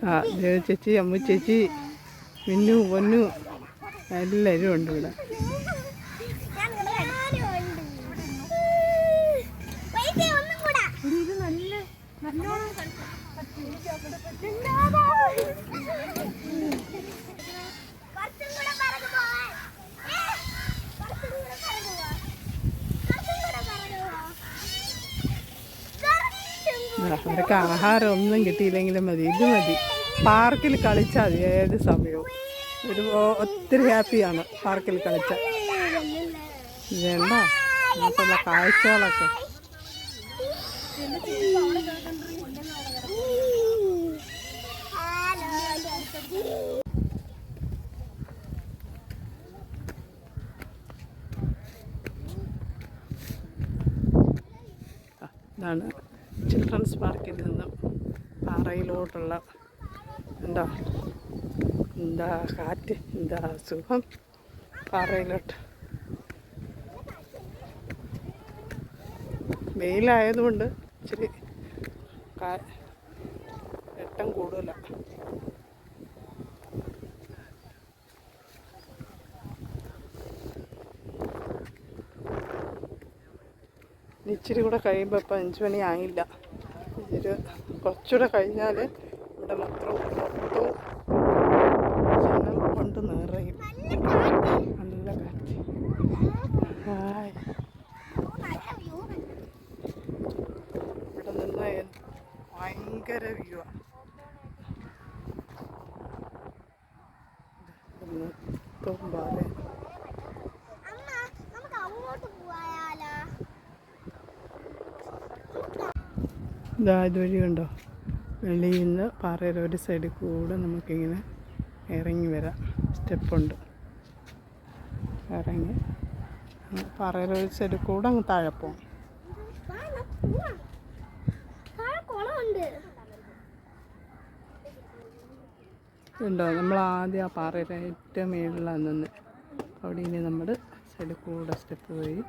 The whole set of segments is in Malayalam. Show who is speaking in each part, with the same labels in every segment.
Speaker 1: ആ ദേവ ചേച്ചി, അമ്മു ചേച്ചി, മിന്നു, പൊന്നു എല്ലാവരും ഉണ്ട് ഇവിടെ. അവർക്ക് ആഹാരം ഒന്നും കിട്ടിയില്ലെങ്കിലും മതി, ഇത് മതി. പാർക്കിൽ കളിച്ചാൽ മതി ഏത് സമയവും. ഒത്തിരി ഹാപ്പിയാണ് പാർക്കിൽ കളിച്ചാൽ. ഇതേണ്ട അങ്ങനത്തുള്ള കാഴ്ചകളൊക്കെ. ഇതാണ് ചിൽഡ്രൻസ് പാർക്കിൽ നിന്നും പാറയിലോട്ടുള്ള എന്താ കാറ്റ്, എന്താ സുഖം പാറയിലോട്ട്. വെയിലായതുകൊണ്ട് ഇച്ചിരി വെട്ടം കൂടുതലാണ്. ഇച്ചിരി കൂടെ കഴിയുമ്പോൾ ഇപ്പം 5 മണി ആയില്ല. കുറച്ചുകൂടെ കഴിഞ്ഞാൽ ഇവിടെ മൊത്തവും ജനം കൊണ്ട് നിറയും. നല്ല കാറ്റ്. ഹായ്. ഇവിടെ നിന്ന് ഭയങ്കര വ്യൂ ആണ്. മൊത്തവും പാറ. ഇതുവഴി കണ്ടോ, വെളിയിൽ നിന്ന് പാറയുടെ ഒരു സൈഡിൽ കൂടെ നമുക്കിങ്ങനെ ഇറങ്ങി വരാം. സ്റ്റെപ്പുണ്ട്. ഇറങ്ങി പാറയുടെ ഒരു സൈഡിൽ കൂടെ അങ്ങ് താഴെ പോകും. ഉണ്ടോ, നമ്മൾ ആദ്യം ആ പാറയുടെ ഏറ്റവും മേളിലാണ് നിന്ന്. അവിടെ ഇനി നമ്മൾ സൈഡിൽ കൂടെ സ്റ്റെപ്പ് പോയി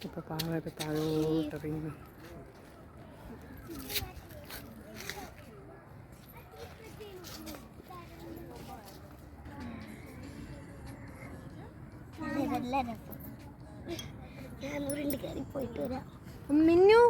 Speaker 1: ഇപ്പോൾ പാറയുടെ താഴോട്ടിറങ്ങി.
Speaker 2: മിന്നു